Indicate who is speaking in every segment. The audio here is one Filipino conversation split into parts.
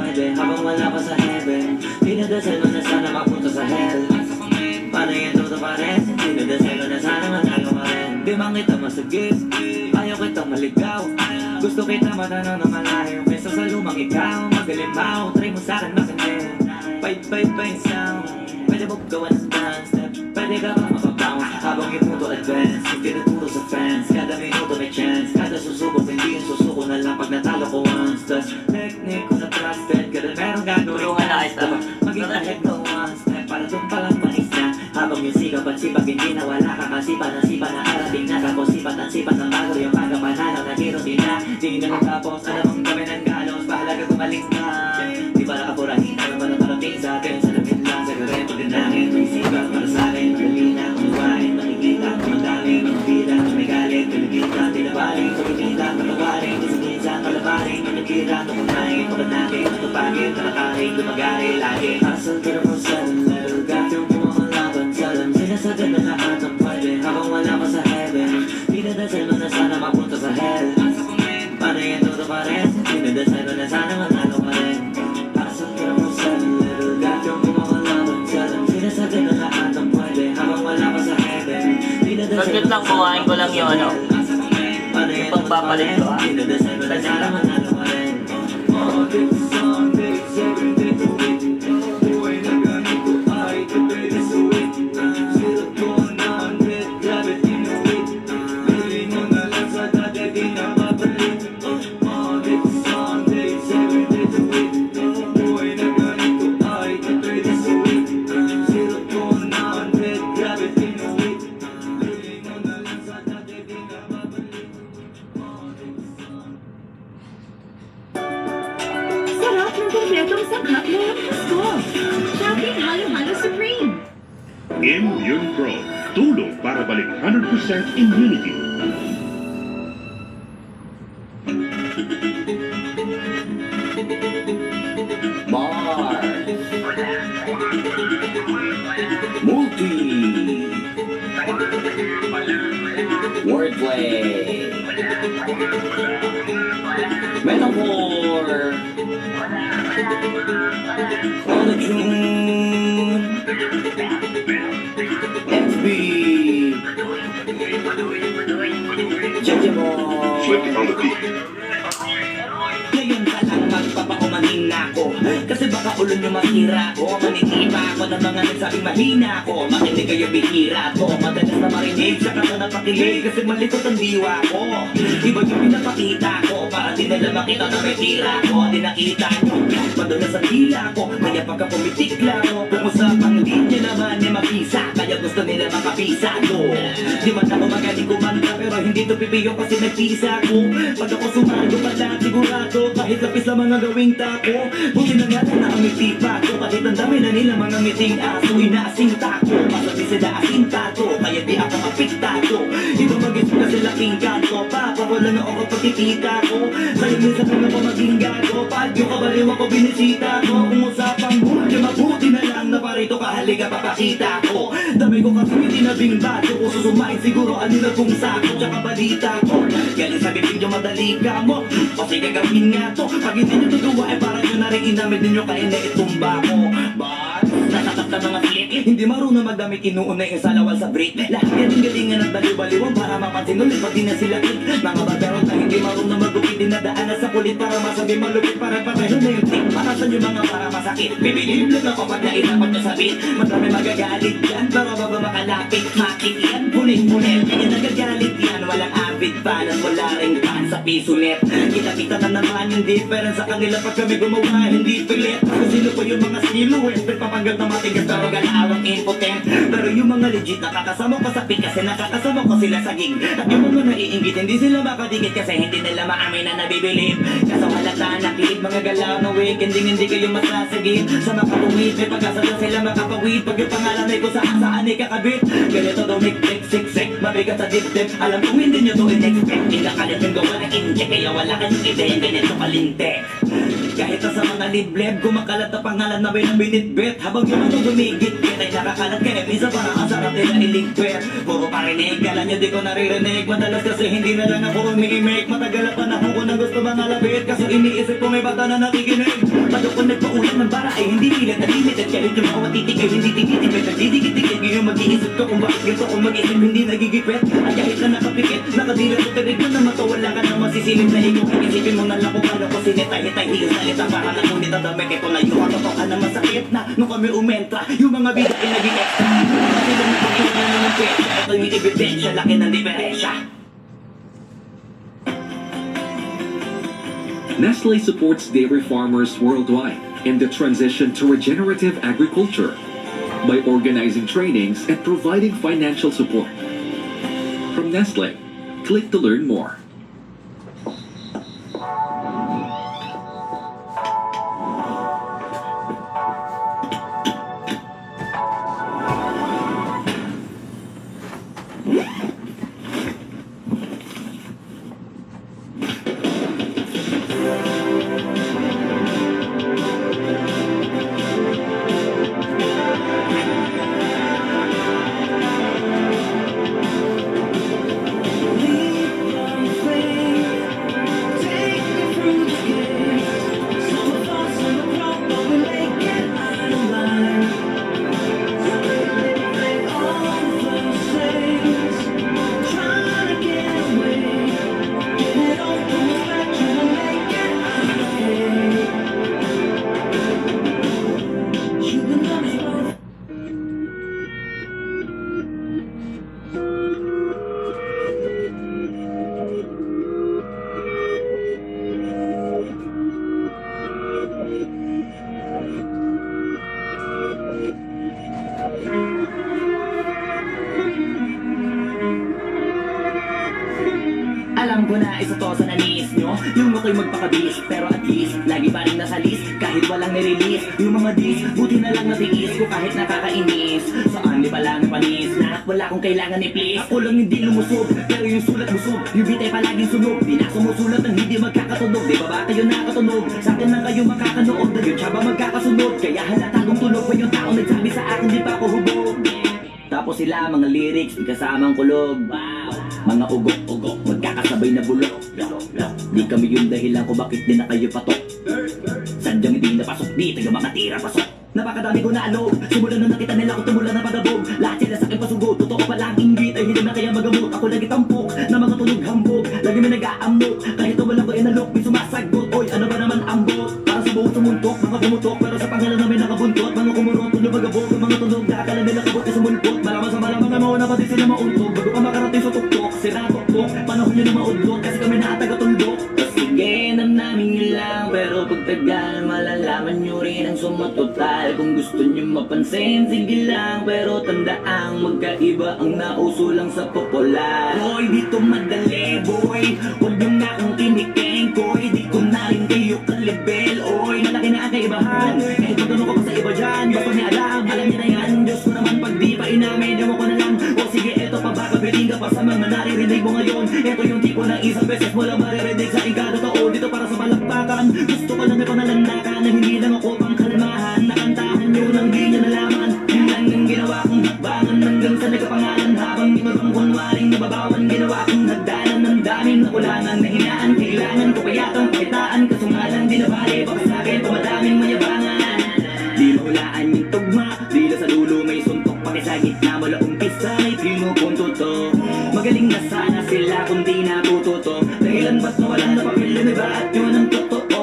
Speaker 1: Habang wala pa sa heaven, dinadasal mo na sana mapunta sa hell. Paano yan todo pa rin? Dinadasal mo na sana manalo ka rin. Di man kita masagip, ayaw kitang maligaw. Gusto kita matanong na malayo kesa sa lumang ikaw. Magalimaw, try mo sa'kin makinig. Bye sound. Pwede mo gawa ng dance step. Pwede ka pa makabounce habang iputo advance. Itinuturo sa fans, kada minuto may chance. Kada susubok, hindi yung susuko na lang pag natalo ko once. Tas technique ko na trusted, kada merong gagawin ka. Maging ahead no one step, para doon palang maisa. Habang yung sigaw at sipag, hindi na wala ka kasipan. Ang sipa na arating na tapos sipat ang sipat ng bago. Yung pagkapananaw na hero din na di na natapos. Alam mong gawin ng galos, bahalaga gumaling na. Di para kapurahin, alam mo na parating sa atin. Salamin lang sa gawin, pagdinangin. May sigaw para sa akin, madali na kumawain. Makikita, madami, magbira, may galit. Pinagkita, tinabaling, pagkikita, matawarin. Isa-isa, malabaring, managkira, tukunahin. Pagkanakin, matupagin, talakahin, lumagari, lagi. Hustle to the most sudden level, got through mo ang laban. Salam, sinasagad na lahat ang pwede. Habang wala pa sa heaven, dinadasal mo na sana mapunta sa hell. Paano yan todo pa rin? Dinadasal mo na sana manalo ka rin. Hustle to the most sudden level, got through mo ang laban. Salam, sinasagad na lahat ang pwede. Habang wala pa sa heaven, dinadasal mo na sana
Speaker 2: kuhain ko lang yung ano,
Speaker 1: yung
Speaker 2: pagpapalit ko ha.
Speaker 1: Dinadasal mo na sana manalo ka rin. All this Sunday, 7 days a week. Buhay na ganito ay kapit suwit. Zero to 100, grabe tinuwit. Bili mo na lang sa dati, di na babalik. All this Sunday, 7 days a week. Buhay na ganito ay kapit suwit. Zero to 100, grabe tinuwit. Bili mo na lang sa dati, di na babalik.
Speaker 3: Sarap ng kompletong sangkap ngayong Pasko. Shopee Halo-Halo Supreme.
Speaker 4: Immune Pro, tulong para balik 100% immunity.
Speaker 1: Mars Multi Wordplay Metaphor On the Tune XB Jajamon
Speaker 4: Flipping on the beat.
Speaker 1: Ngayon ka lang magpapaumanin na ako. Kasi baka ulo nyo masira ko. Manitiba ako ng mga nagsabing mahina ko. Makinig kayo bihira ko. Madalas na marinig sa kata na pakilig. Kasi malikot ang diwa ko. Iba yung pinapakita ko. Para di nila makita na may tira ko. Di nakita nyo madulas ang hila ko. Kaya pagka pumitikla ko, pumusapang linya naman niya mapisa. Kaya gusto nila makapisa ko. Di man ako magaling kumanta, pero hindi to pipiyo kasi nagpisa ko. Pag ako sumago pala sigurado, kahit lapis lamang ang gawing tako. Buti na nga na ang mitipa ko. Kahit ang dami na nila mga miting aso, inaasing tako. Masabi sila asing tato, kaya di ako mapiktado. Iba mag-isip na sila king kanto. Papa, wala na ako pagkikita ko. Sa'yo minsan na ako maging gago. Pag yung kabaliw ako binisita ko. Kung usapang buhay, mabuti na lang na parito kahaliga papakita ko. Dami ko kasi hindi nabing bago. Kung susumain siguro ano na kung sako. Tsaka balita ko. Galing sa bibig nyo madali ka mo. O sige gawin nga to. Pag hindi nyo tutuwa ay parang nyo na rin inamid ninyo kaya na itumba ko. But nasatap na mga slit. Hindi marunong magdamit inuuna yung salawal sa break. Lahat yan galingan at baliw-baliwan para mapansin ulit pati na sila kit. Mga badarot na hindi marunong magupit. Dinadaanan sa kulit para masabi malupit. Para pareho na yung tip. Makasan yung mga para masakit. Bibilib lang ako pag naitapat nyo sa beat. Marami magagalit yan. Pero baba makalapit. Makit yan. Pulit-pulit. Kaya nagagalit yan. Walang avid fan at wala ring fan sa piso net. Kita-kita na naman yung difference sa kanila pag kami gumawa. Hindi pilit. Kung sino po yung mga silhouette. Pagpapanggal na matigas pero ganaawang impotent. Pero yung mga legit nakakasama ko sa pit kasi nakakasama ko sila sa gig. At yung mga naiingit hindi sila makadikit kasi hindi nila maamin na nabibilib. Kaso halata nakilid mga galaw na weekend hindi kayo masasagit. Sa makapungit may pag-asa doon sila makapawid. Pag yung pangalan ay kung saan ay kakabit. Ganito daw nik-nik sik-sik mabigat sa dip-dip. Alam kong hindi nyo to in-expect. Hindi kalit yung gawa na inject kaya wala kayong ideya ganito kalintek. Kahit na sa mga libleb, kumakalat na pangalan na binitbit. Habang yung mga gumigit, ay nakakalat kaya minsan parang ang sarap nila iligpit. Puro parinig, kala nyo di ko naririnig. Madalas kasi hindi na lang ako umiimik. Matagal na panahon ko na gusto mga labit. Kaso iniisip ko may bata na nakikinig. Pag ako nagpaulat ng bara ay hindi pilit na limited. Kahit yung mga titig ay hindi tigitipid. Nagdidikit-tikit ngayon mag-iisip ko kung bakit ganito kung mag-isip hindi nagigipit. Ay kahit na nakapikit, nakadila ko tinig mo na mata. Wala ka nang masisilip na ikaw. Isipin mo na lang kung paano ko sinitay-hitay. Iyong salita para na ngunit ang damit. Ito na yung totoo ka na masakit na nung kami umentra. Yung mga bida ay naging extra. Kasi lang nakapagod na ng pesa. Ito yung ebidensya, laki ng diferensya.
Speaker 2: Nestle supports dairy farmers worldwide in the transition to regenerative agriculture by organizing trainings and providing financial support. From Nestle, click to learn more.
Speaker 1: Alam ko na isa to sa nanis nyo. Yung ako'y magpakabis, pero at least lagi pa rin nasa list. Kahit walang nirelease, yung mga dis, buti na lang natiis ko kahit nakakainis. Saan di pa lang panis na wala akong kailangan ni please. Ako lang hindi lumusog, pero yung sulat busog. Yung bitay palaging sunog, di na sumusulat ang hindi magkakatunog. Di ba ba kayo nakatunog? Sa akin lang kayo makakanood, na yun siya ba magkakasunod? Kaya halata kong tunog pa yung tao nagsabi sa akin di pa ako hubog. Tapos sila mga lyrics, di kasamang kulog. Mga ugok-ugok, magkakasabay na bulok. Di kami yung dahilan kung bakit di na kayo patok. Sadyang hindi napasok, di taga mga tira pasok. Napakadami ko na alog, simulan na nakita nila kung tumula na pagabog. Lahat sila sa akin pasugod, totoo pala ang inggit ay hindi na kaya magamot. Ako lagi tampok, na mga tunog hambog. Lagi may nag-aamok, kahit na walang ko inalok, may sumasagot. Oy, ano ba naman ambot? Para sa buong sumuntok, mga pumutok. Pero sa pangalan namin nakabuntot, mga kumurot, tunog magabog. Ang mga tunog na akala nila kabot ay sumulpot. Malaman sa malamang na mauna pati sila mauntok. Bago ka makarating sa tuktok, sira tuktok. Panahon nyo na maudlot, kasi kami nakataga-tundok. Sige, namin nyo lang, pero pagtagal malalaman nyo rin ang sumatotal. Kung gusto nyo mapansin, sige lang, pero tandaang magkaiba ang nauso lang sa popular. Hoy, dito madali, boy, huwag nyo na akong kiniking, koy. Di ko na rin kayo kalibel, oy. Malaki na ang kaibahan, kahit magtanong ko pa sa iba dyan. Basta may alam nyo na yan. Diyos ko naman pag di pa inamin, ewan ko na lang. O sige, eto pa baka biting ka pa sa mga naririnig mo ngayon. Eto yung tipo ng isang beses mo lang maririnig sa kada taon. Dito para sa balakbakan, gusto ko lang may pangalandakan na hindi lang ako pang kalmahan. Nakantahan nyo nang di nyo nalaman. Yun lang yung ginawa kong hakbangan hanggang sa nagkapangalan. Habang ibang kunwaring nababawan, ginawa kong hagdanan ng daming nakulangan na hinaan. Kailangan ko pa yatang pakitaan, kaso nga lang di nabali. Baka sa akin pamadaming mayabangan. Di mahulaan yung tugma, dila sa dulo may suntok. Pakisagit na mula umpisa may pinupunto to. Magaling na sana sila kung di natututo. Dahilan ba't nawalan na papel na ba at yun ang totoo.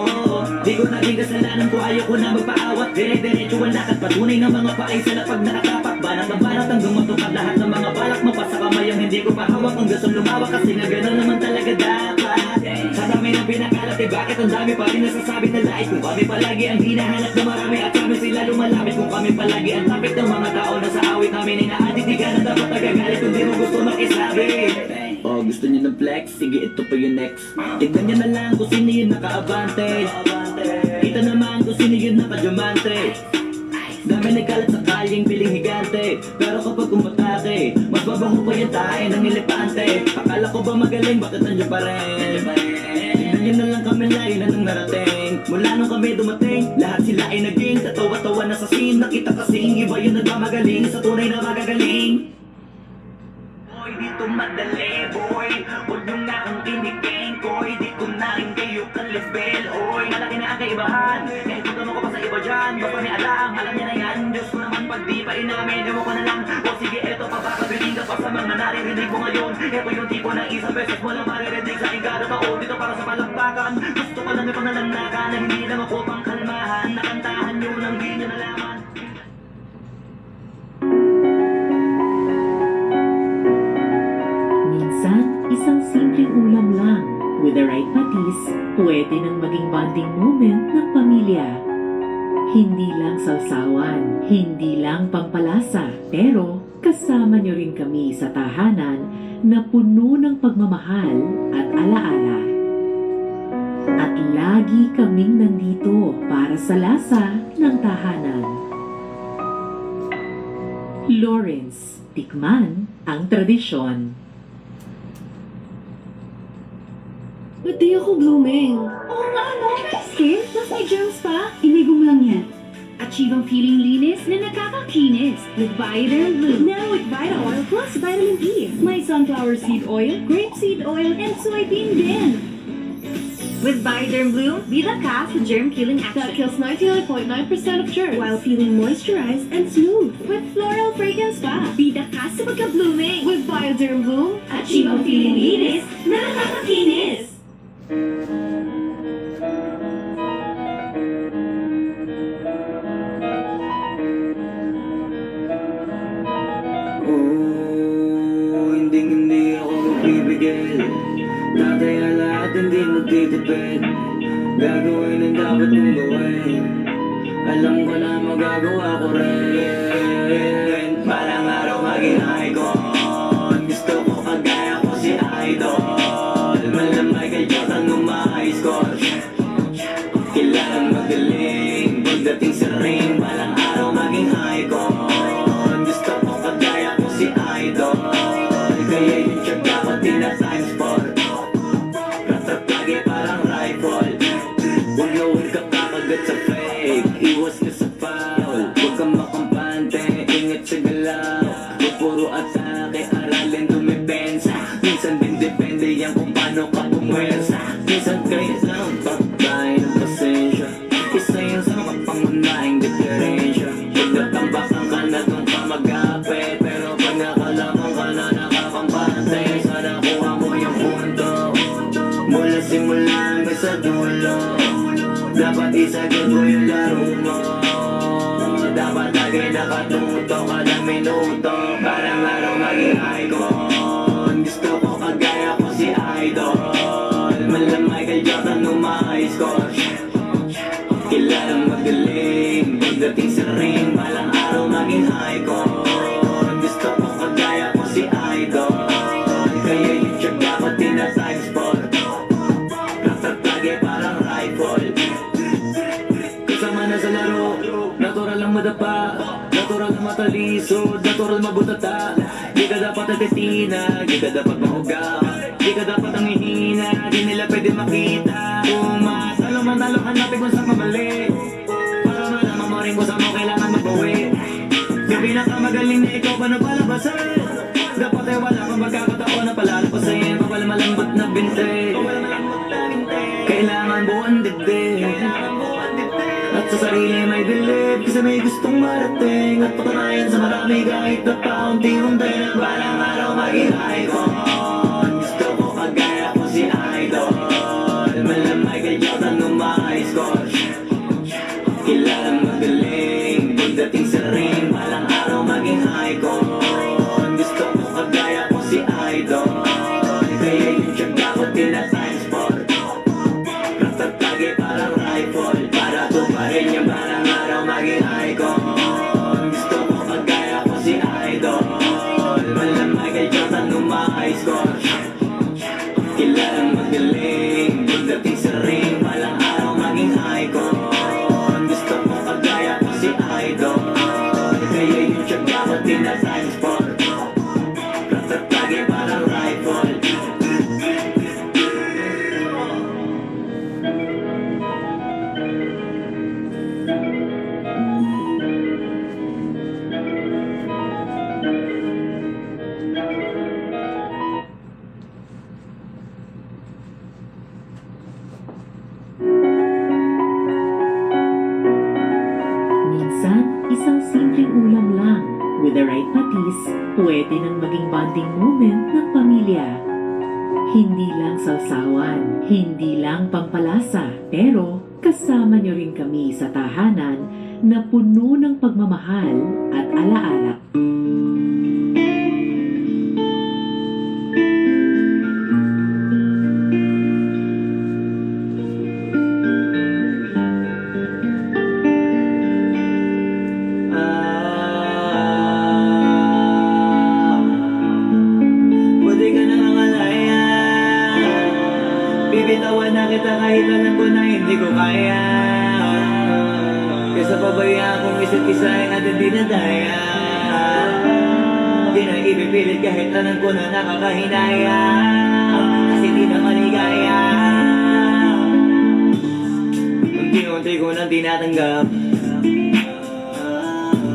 Speaker 1: Di ko naging kasalanan ko, ayaw ko na magpaawat. Dire-diretso ang lakad, patunay ng mga paay sa lapag nakatapak. Banat ang banat hanggang matupad lahat ng mga balak. Mapasa kamay ang hindi ko pahawak hanggang sa lumawak. Kasi nga gano'n naman talaga dapat. Sa dami ng pinakalat, eh bakit ang dami pa rin nasasabi na lait. Kung kami palagi ang hinahanap na marami at kami sila lumalapit. Kung kami palagi ang tapit ng mga tao na sa awit namin ay naaditigan na dapat nagagalit kung di mo gusto makisabi. Oh, gusto niyo ng flex? Sige, ito pa yung next. Tignan niyo na lang kung sino yung naka-abante. Kita naman kung sino yung naka-diamante. Dami nagkalat sa kalyeng piling higante. Pero kapag umatake, mas mabango pa yung tae ng elepante. Akala ko ba magaling, bakit nandiyan pa rin? Tignan Layo na lang kami, layo na nang narating. Mula nung kami dumating, lahat sila ay naging katawa-tawa na sa scene. Nakita kasing iba yung nagmamagaling sa tunay na magagaling. Boy, dito madali, boy. Huwag nyo nga akong tinigin, koy. Di ko na rin kayo ka-level, oy. Malaki na ang kaibahan, kahit kung tanong ko pa sa iba dyan. Basta may alam niya na yan. Diyos ko naman pag di pa inamin, ewan ko na lang. O sige, eto pa papabiling ka pa sa mga naririnig mo ngayon. Eto yung tipo ng isang beses mo lang maririnig sa aking kada taon. Dito para sa palakpakan, gusto ko lang may pangalanakan na hindi lang ako pang kalmahan. Nakantahan nyo nang di nyo nalaman.
Speaker 3: Minsan, isang simpleng ulam lang. With the right patis, pwede nang maging bonding moment ng pamilya. Hindi lang sawsawan, hindi lang pampalasa, pero kasama niyo rin kami sa tahanan na puno ng pagmamahal at alaala. At lagi kaming nandito para sa lasa ng tahanan. Lawrence, tikman ang tradisyon.
Speaker 5: Ba't di ako blooming?
Speaker 3: Oo nga, no? Skin? Plus may germs pa? Inigom lang yan. Achieve ang feeling linis na nakakakinis with Bioderm Bloom.
Speaker 5: Now with Vita Oil plus Vitamin E. May sunflower seed oil, grapeseed oil, and soybean din.
Speaker 3: With Bioderm Bloom, bida ka sa germ-killing
Speaker 5: That
Speaker 3: action.
Speaker 5: kills 99.9% of germs while feeling moisturized and smooth with floral fragrance pa.
Speaker 3: Bida ka sa pagka-blooming.
Speaker 5: With Bioderm Bloom,
Speaker 3: Achieve ang feeling linis na nakakakinis.
Speaker 1: Hindi ako magbibigil. Tataya lahat, hindi magtitipid. Gagawin ang dapat mong gawin. Alam ko na magagawa ko rin. Parang araw maging icon. Gusto ko kagaya ko si Idol. Malam Michael Jordan nung ma-high score. Kailangan magaling. Pagdating sa ring, parang araw maging icon. Gusto ko kagaya ko si Idol. Kaya yung tsaga ko tina-times 4. Ratap lagi parang rifle. Huwag na huwag ka kakagat sa fake. Iwas ka sa foul. Huwag kang makampante, ingat sa galaw. Huwag puro atake, aralin dumipensa. Minsan din depende yan kung paano ka pumwersa. Minsan kailangan pagbay ng pasensya. Isa yun sa makapangunahing diferensya. Pag natambakan ka na doon ka mag-apit. Pero pag nakalaman ka na nakakampante, sana kuha mo yung punto. Mula simula hanggang sa dulo. Dapat isagad mo yung laro mo. Dapat lagi nakatuto kada minuto. Parang araw maging icon. Gusto ko kagaya ko si Idol. Malam Michael Jordan nung ma-high score. Kailangan magaling. Pagdating sa ring, balang araw maging icon. Gusto ko kagaya ko si Idol. Kaya yung tsaga ko tina-times 4. Ratap lagi parang rifle. Kasama na sa laro, natural lang madapa. Natural na matalisod, natural mabutata. Di ka dapat natitina, di ka dapat mahuga. Di ka dapat ang ihina, di nila pwede makita. Kung matalo manalo, hanapin kung saan mamali. Para malaman mo rin kung saan mo kailangan magbawi. Yung pinakamagaling na ikaw, paano palabasin? Dapat ay wala kang magkakataon na palalapasin. Pawala malambot na binte, kailangan buwan dibdib. At sa sarili may believe, kasi may gustong marating. At patunayan sa marami kahit na paunti-unti. Na balang araw maging icon. Gusto ko kagaya ko si Idol. Malam Michael Jordan nung ma-high score. Kailangan magaling. Pagdating sa ring, balang araw maging icon. Gusto ko kagaya ko si Idol. Kaya yung tsaga ko tina-times 4. Ratap lagi parang rifle. Para tuparin yung balang araw maging icon. Gusto ko kagaya ko si Idol. Malam Michael Jordan nung ma-high score. Kailangan magaling. Pagdating sa ring, balang araw maging icon. Gusto ko kagaya ko
Speaker 3: ulam lang. With the right patis, pwede nang maging bonding moment ng pamilya. Hindi lang sawsawan, hindi lang pampalasa, pero kasama niyo rin kami sa tahanan na puno ng pagmamahal at alaala.
Speaker 1: Buti ka na malaya. Bibitawan na kita kahit alam ko na hindi ko kaya. Kesa pabayaan kong isa't isa ay natin dinadaya. Di na ibipilit kahit alam ko na nakakahinaya. Kasi di na maligaya. Unti-unti ko nang tinatanggap.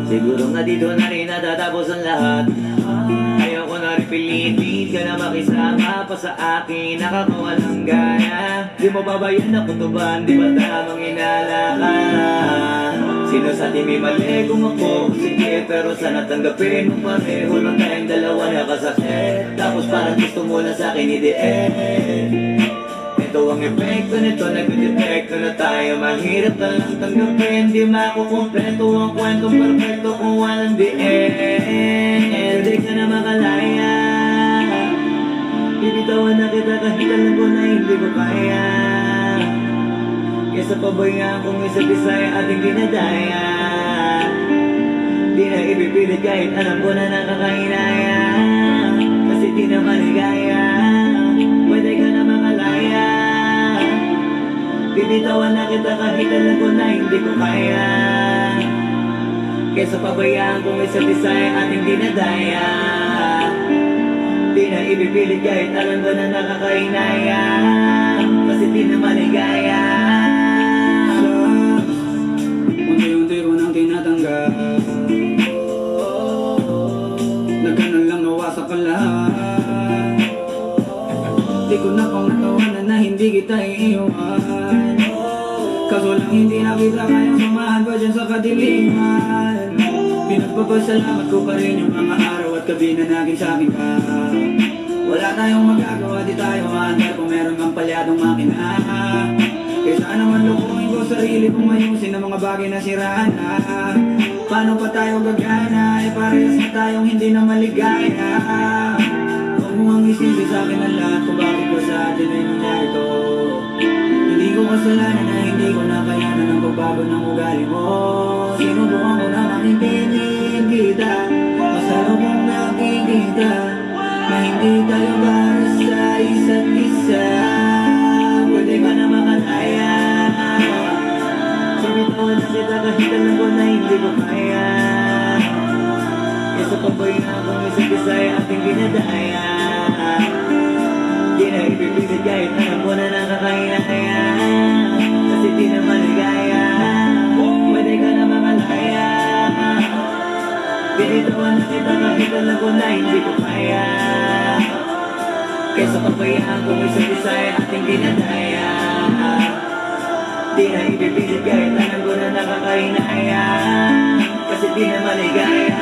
Speaker 1: Siguro nga dito na rin natatapos ang lahat. Ayoko na rin pilitin ka na makisama pa sa akin. Nakakawalang gana. Di mo babayan na kutuban, di ba tamang inala ka? Sino sa atin may mali kung ako? Sige, pero sana tanggapin mo pareho lang tayong dalawa nakasakit. Tapos parang gusto mo na sa akin i-end. Ito ang epekto nito, nag-detekto na tayo. Mahirap na lang tanggapin, di makukumpleto ang kwentong perfecto kung walang the end. Di ka na makalaya. Bibitawan na kita kahit alam ko na hindi ko kaya. Kesa pabayaan kung isa't isa ay ating dinadaya. Di na ibipilit kahit alam ko na nakakahinaya. Kasi di na maligaya. Pwede ka na makalaya. Bibitawan na kita kahit alam ko na hindi ko kaya. Kesa pabayaan kung isa't isa ay ating dinadaya. Di na ibipilit kahit alam ko na nakakahinaya. Kasi di na maligaya.
Speaker 6: Unti-unti ko nang tinatanggap. Na ganun lang nawasak ka lahat. Di ko na pang natawanan na hindi kita iiwan. Kaso lang hindi na kita kayang samahan pa dyan sa kadiliman. Pinagpapasalamat ko pa rin yung mga araw at gabi na naging sa'kin ka. Wala tayong magagawa, di tayo maandar kung meron kang palyadong makina. Kaysa naman lukuhin ko sarili kong ayusin ang mga bagay na siraan na. Paano pa tayo gagana, parehas na tayong hindi na maligaya. Huwag mo ang isisi sa'kin ang lahat kung bakit ba sa atin ay nangyari to. Hindi ko kasalanan na hindi ko nakayanan ang pagbago ng ugali mo. Sinubukan ko na makipinig kita, masarap kong nakikita na hindi tayo para sa isa't isa. Pwede ka na makalaya. Sinitawan na kita kahit alam ko na hindi ko kaya. Kesa pabayaan kung isa't isa ay ating dinadaya. Di na ibibisit kahit alam ko na nakakahinaya. Kasi di na maligaya. Pwede ka na makalaya. Binitawan na kita kahit alam ko na hindi ko kaya. Kesa pabayaan kung isa't isa ay ating dinadaya. Di na ibibisit kahit alam ko na nakakahinaya. Kasi di na maligaya.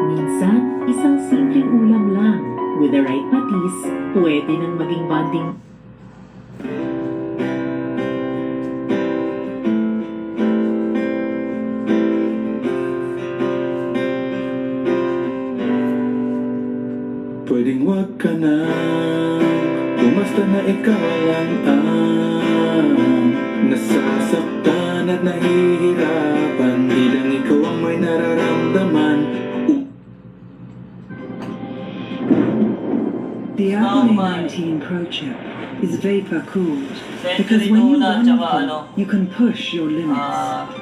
Speaker 3: Minsan, isang simpleng ulam lang. With the right patis, pwede nang maging bonding.
Speaker 6: Pwedeng wag ka na, bumasta na ikaw lang ang nasasaktan at nahihirapan. Di lang ikaw ang may nararamdaman.
Speaker 7: mine tea encroachment is vapor cooled because
Speaker 8: Century
Speaker 7: when you
Speaker 8: tuna,
Speaker 7: run
Speaker 8: tsaka
Speaker 7: full,
Speaker 8: ano,
Speaker 7: you can push your limits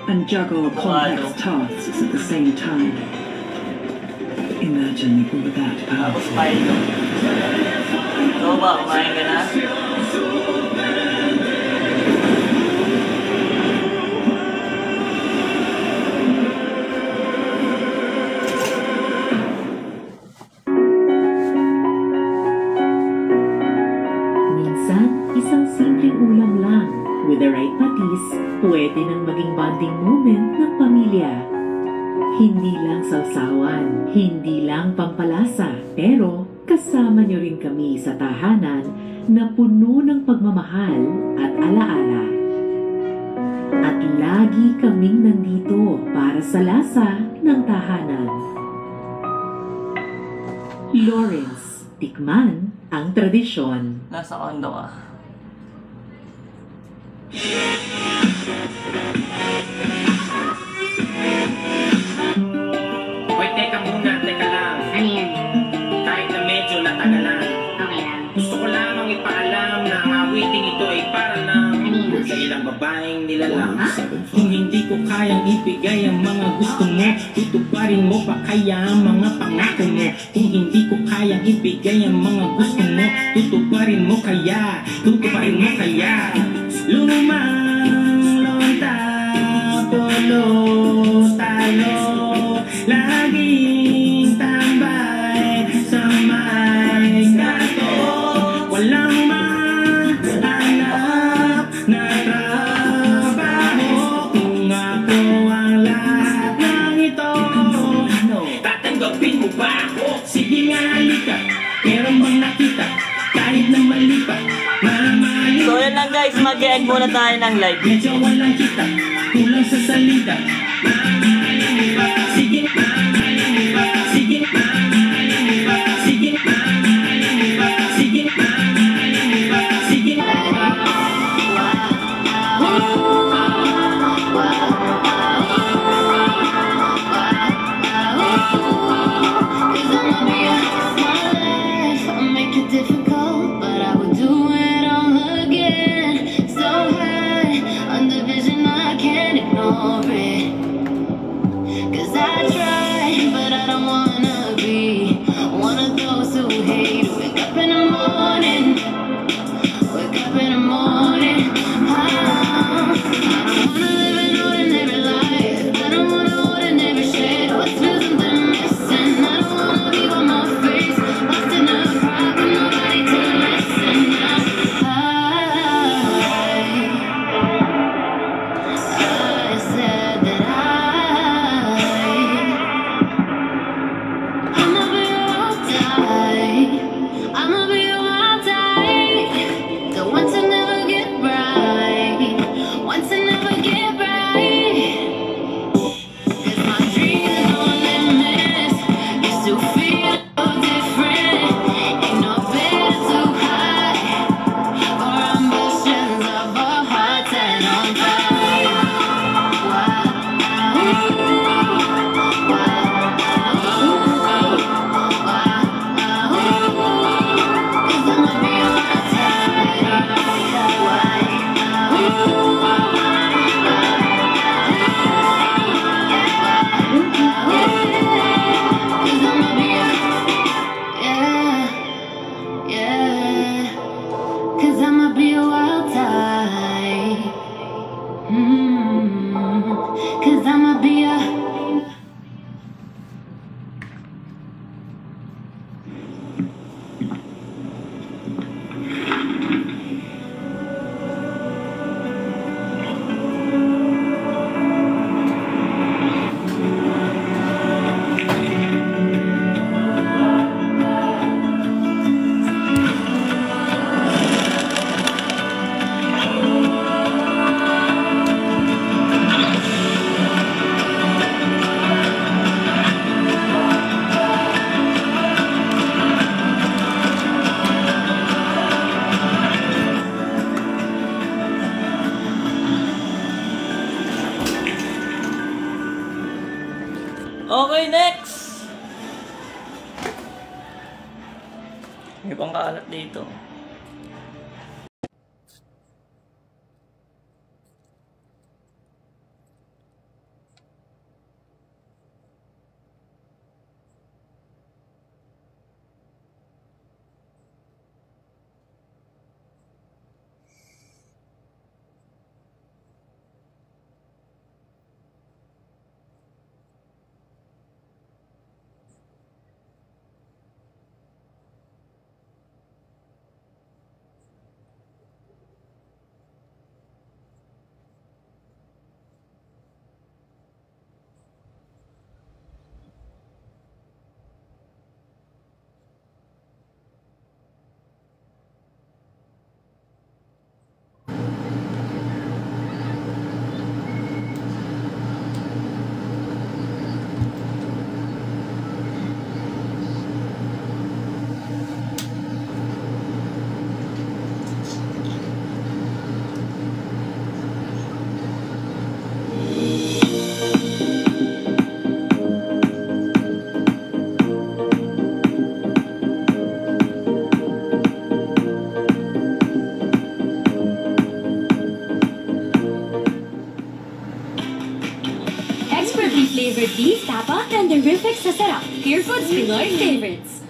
Speaker 7: and juggle complex
Speaker 8: avocado.
Speaker 7: tasks at the same time. Imagine if we were that
Speaker 8: Tapos
Speaker 7: powerful.
Speaker 8: Milo. Ikaw ba, kumain ka na?
Speaker 3: Minsan, isang simpleng ulam lang with the right patis, pwede nang maging bonding moment ng pamilya. Hindi lang sawsawan, hindi lang pampalasa, pero kasama niyo rin kami sa tahanan na puno ng pagmamahal at alaala. At lagi kaming nandito para sa lasa ng tahanan. Lawrence, tikman ang tradisyon.
Speaker 8: Nasa kondo ka.
Speaker 9: Hoy, teka muna, teka lang.
Speaker 10: Ano yan?
Speaker 9: Kahit na medyo natagalan,
Speaker 10: Okay lang.
Speaker 9: gusto ko lamang ipaalam na ang awiting ito ay para lang sa ilang babaeng nilalang. Kung hindi ko kayang ibigay ang mga gusto mo, tutuparin mo pa kaya ang mga pangako mo? Kung hindi ko kayang ibigay ang mga gusto mo, tutuparin mo kaya? Tutuparin mo kaya? Lumang lonta, polo, talo, laging tambay sa may kanto. Walang mahanap na trabaho kung ako ang lahat ng ito. Tatanggapin mo ba ako? Sige nga, halika. Meron bang nakita? Kahit na malipat, mamalit.
Speaker 8: So yun lang guys, mag-end muna tayo ng live.
Speaker 9: Medyo walang kita, kulang sa salita. Sige, sige, sige, sige, sige.
Speaker 10: I'll make it difficult, but I would do it all again. So high on the vision, I can't ignore it.
Speaker 8: May pangkalat dito.
Speaker 5: Expertly flavored beef tapa, tenderific sa sarap. Pure Foods Pinoy favorites.